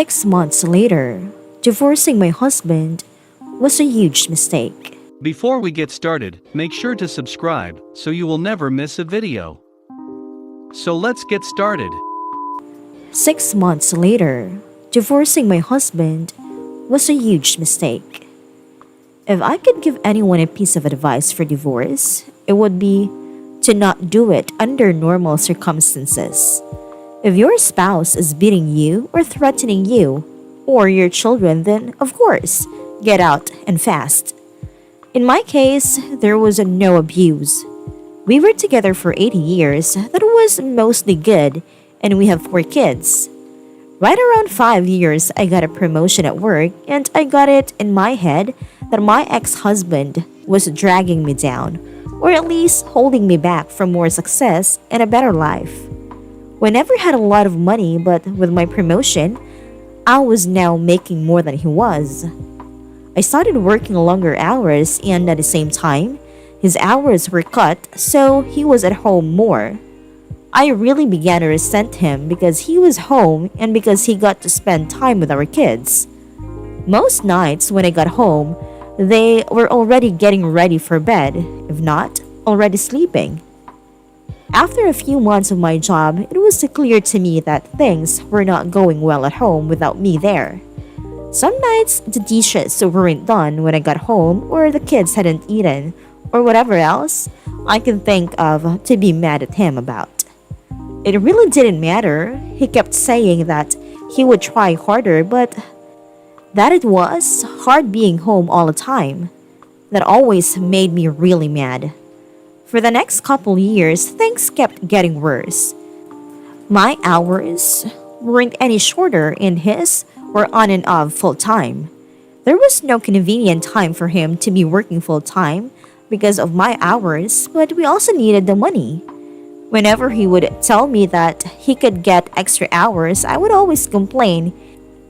6 months later, divorcing my husband was a huge mistake. Before we get started, make sure to subscribe so you will never miss a video. So let's get started. 6 months later, divorcing my husband was a huge mistake. If I could give anyone a piece of advice for divorce, it would be to not do it under normal circumstances. If your spouse is beating you or threatening you or your children, then of course, get out and fast. In my case, there was no abuse. We were together for 80 years, that was mostly good, and we have 4 kids. Right around 5 years, I got a promotion at work, and I got it in my head that my ex-husband was dragging me down, or at least holding me back from more success and a better life. We never had a lot of money, but with my promotion, I was now making more than he was. I started working longer hours, and at the same time, his hours were cut, so he was at home more. I really began to resent him because he was home and because he got to spend time with our kids. Most nights when I got home, they were already getting ready for bed, if not, already sleeping. After a few months of my job, it was clear to me that things were not going well at home without me there. Some nights, the dishes weren't done when I got home, or the kids hadn't eaten, or whatever else I can think of to be mad at him about. It really didn't matter. He kept saying that he would try harder, but that it was hard being home all the time. That always made me really mad. For the next couple years, things kept getting worse. My hours weren't any shorter, and his were on and off full time. There was no convenient time for him to be working full time because of my hours, but we also needed the money. Whenever he would tell me that he could get extra hours, I would always complain,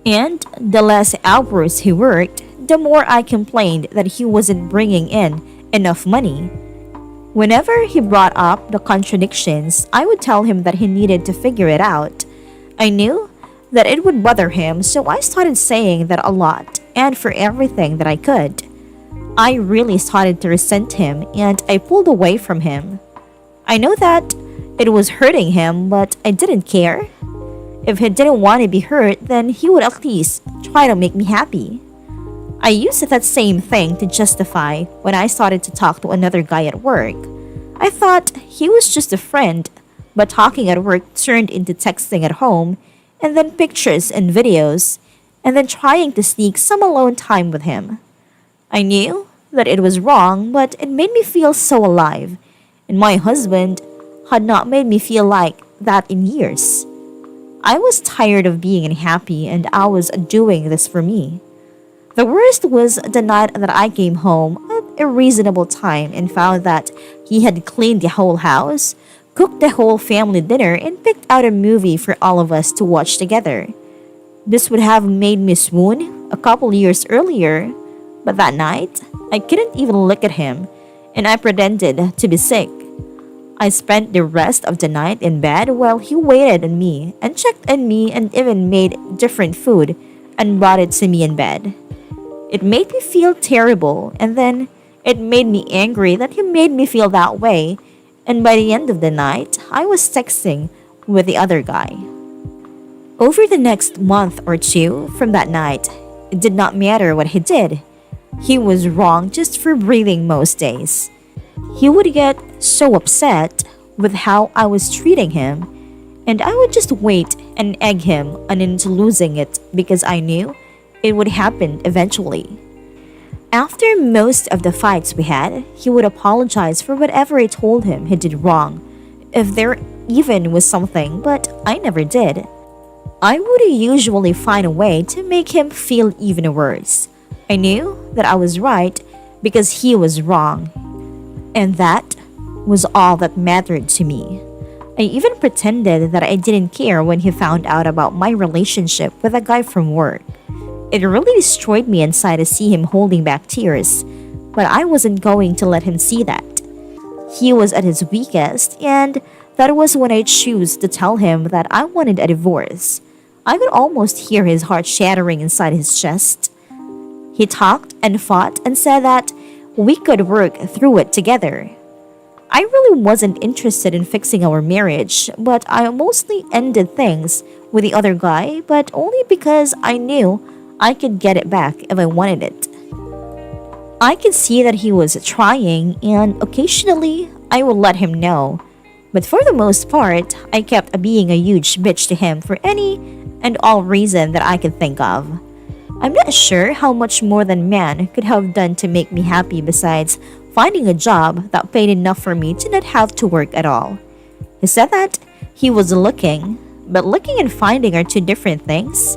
and the less hours he worked, the more I complained that he wasn't bringing in enough money. Whenever he brought up the contradictions, I would tell him that he needed to figure it out. I knew that it would bother him, so I started saying that a lot and for everything that I could. I really started to resent him, and I pulled away from him. I know that it was hurting him, but I didn't care. If he didn't want to be hurt, then he would at least try to make me happy. I used that same thing to justify when I started to talk to another guy at work. I thought he was just a friend, but talking at work turned into texting at home, and then pictures and videos, and then trying to sneak some alone time with him. I knew that it was wrong, but it made me feel so alive, and my husband had not made me feel like that in years. I was tired of being unhappy, and I was doing this for me. The worst was the night that I came home at a reasonable time and found that he had cleaned the whole house, cooked the whole family dinner, and picked out a movie for all of us to watch together. This would have made me swoon a couple years earlier, but that night, I couldn't even look at him, and I pretended to be sick. I spent the rest of the night in bed while he waited on me and checked on me and even made different food and brought it to me in bed. It made me feel terrible, and then it made me angry that he made me feel that way, and by the end of the night, I was texting with the other guy. Over the next month or two from that night, it did not matter what he did. He was wrong just for breathing most days. He would get so upset with how I was treating him, and I would just wait and egg him on into losing it because I knew it would happen eventually. After most of the fights we had, he would apologize for whatever I told him he did wrong, if there even was something, but I never did. I would usually find a way to make him feel even worse. I knew that I was right because he was wrong, and that was all that mattered to me. I even pretended that I didn't care when he found out about my relationship with a guy from work. It really destroyed me inside to see him holding back tears, but I wasn't going to let him see that. He was at his weakest, and that was when I chose to tell him that I wanted a divorce. I could almost hear his heart shattering inside his chest. He talked and fought and said that we could work through it together. I really wasn't interested in fixing our marriage, but I mostly ended things with the other guy, but only because I knew I could get it back if I wanted it. I could see that he was trying, and occasionally I would let him know. But for the most part, I kept being a huge bitch to him for any and all reason that I could think of. I'm not sure how much more than man could have done to make me happy besides finding a job that paid enough for me to not have to work at all. He said that he was looking, but looking and finding are two different things.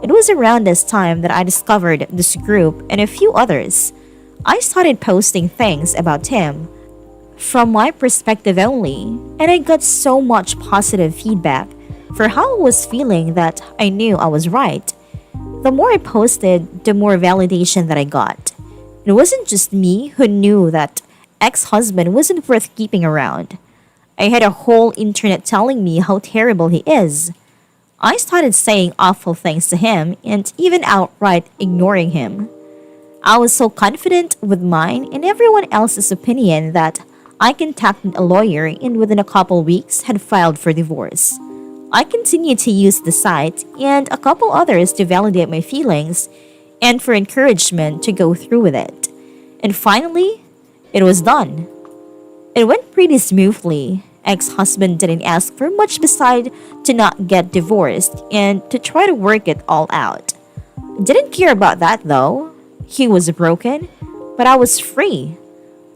It was around this time that I discovered this group and a few others. I started posting things about him from my perspective only, and I got so much positive feedback for how I was feeling that I knew I was right. The more I posted, the more validation that I got. It wasn't just me who knew that ex-husband wasn't worth keeping around. I had a whole internet telling me how terrible he is. I started saying awful things to him and even outright ignoring him. I was so confident with mine and everyone else's opinion that I contacted a lawyer and within a couple weeks had filed for divorce. I continued to use the site and a couple others to validate my feelings and for encouragement to go through with it. And finally, it was done. It went pretty smoothly. Ex-husband didn't ask for much beside to not get divorced and to try to work it all out. Didn't care about that though. He was broken, but I was free.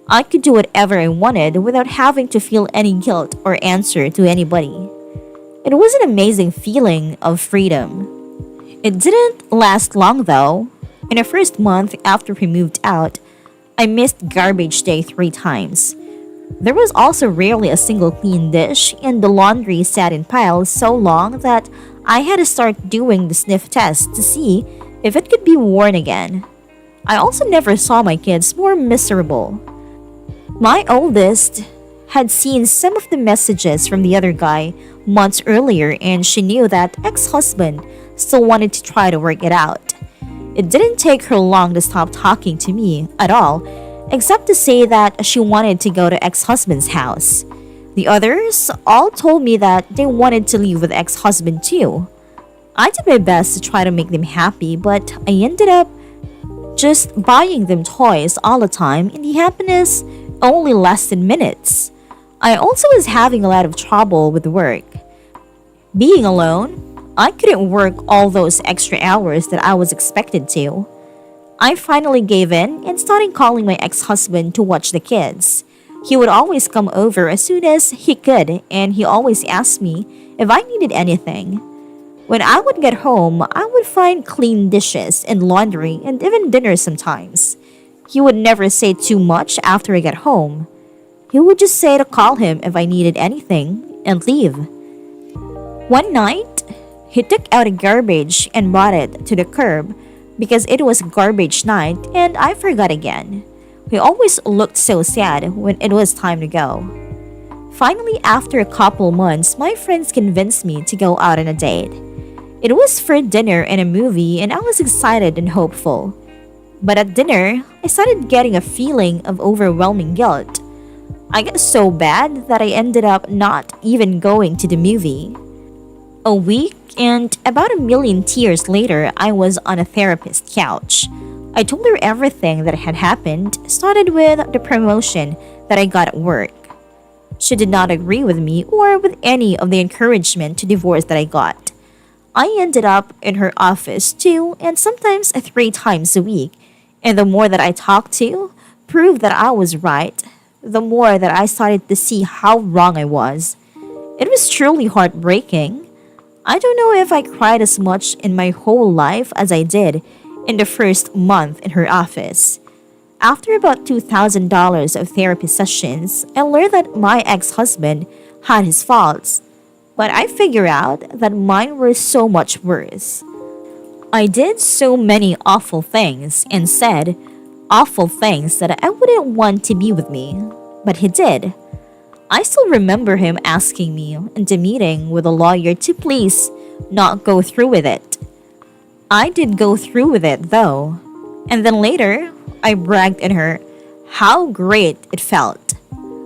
I could do whatever I wanted without having to feel any guilt or answer to anybody. It was an amazing feeling of freedom. It didn't last long though. In the first month after we moved out, I missed garbage day 3 times. There was also rarely a single clean dish, and the laundry sat in piles so long that I had to start doing the sniff test to see if it could be worn again. I also never saw my kids more miserable. My oldest had seen some of the messages from the other guy months earlier, and she knew that ex-husband still wanted to try to work it out. It didn't take her long to stop talking to me at all, except to say that she wanted to go to ex-husband's house. The others all told me that they wanted to leave with ex-husband too. I did my best to try to make them happy, but I ended up just buying them toys all the time, and the happiness only lasted minutes. I also was having a lot of trouble with work. Being alone, I couldn't work all those extra hours that I was expected to. I finally gave in and started calling my ex-husband to watch the kids. He would always come over as soon as he could, and he always asked me if I needed anything. When I would get home, I would find clean dishes and laundry and even dinner sometimes. He would never say too much after I got home. He would just say to call him if I needed anything and leave. One night, he took out a garbage and brought it to the curb because it was garbage night and I forgot again. He always looked so sad when it was time to go. Finally, after a couple months, my friends convinced me to go out on a date. It was for dinner and a movie, and I was excited and hopeful. But at dinner, I started getting a feeling of overwhelming guilt. I got so bad that I ended up not even going to the movie. A week and about 1,000,000 tears later, I was on a therapist's couch. I told her everything that had happened, started with the promotion that I got at work. She did not agree with me or with any of the encouragement to divorce that I got. I ended up in her office 2 and sometimes 3 times a week, and the more that I talked to proved that I was right, the more that I started to see how wrong I was. It was truly heartbreaking. I don't know if I cried as much in my whole life as I did in the first month in her office. After about $2,000 of therapy sessions, I learned that my ex-husband had his faults, but I figured out that mine were so much worse. I did so many awful things and said awful things that I wouldn't want to be with me, but he did. I still remember him asking me in the meeting with a lawyer to please not go through with it. I did go through with it though. And then later, I bragged on her how great it felt.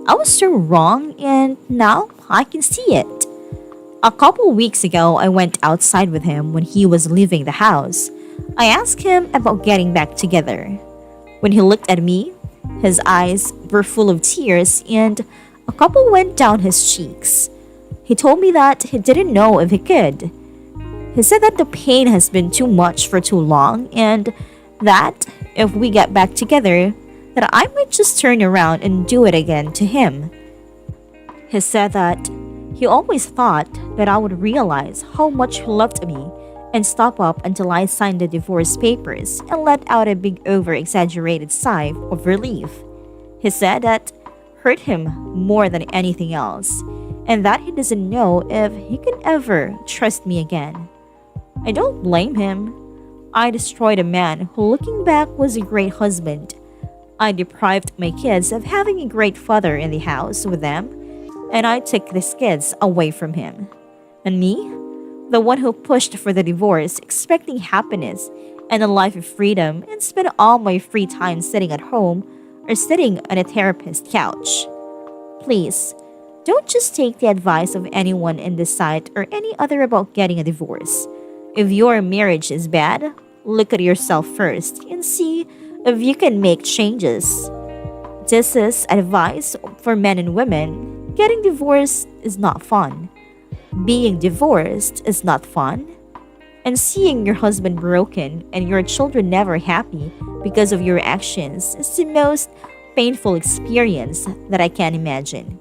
I was so wrong and now I can see it. A couple weeks ago, I went outside with him when he was leaving the house. I asked him about getting back together. When he looked at me, his eyes were full of tears and a couple went down his cheeks. He told me that he didn't know if he could. He said that the pain has been too much for too long and that if we get back together, that I might just turn around and do it again to him. He said that he always thought that I would realize how much he loved me and stop up until I signed the divorce papers and let out a big over-exaggerated sigh of relief. He said that hurt him more than anything else and that he doesn't know if he can ever trust me again. I don't blame him. I destroyed a man who, looking back, was a great husband. I deprived my kids of having a great father in the house with them, and I took these kids away from him. And me, the one who pushed for the divorce, expecting happiness and a life of freedom, and spent all my free time sitting at home or sitting on a therapist's couch. Please, don't just take the advice of anyone in this site or any other about getting a divorce. If your marriage is bad, look at yourself first and see if you can make changes. This is advice for men and women. Getting divorced is not fun. Being divorced is not fun. And seeing your husband broken and your children never happy because of your actions is the most painful experience that I can imagine.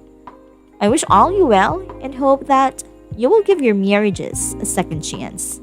I wish all you well and hope that you will give your marriages a second chance.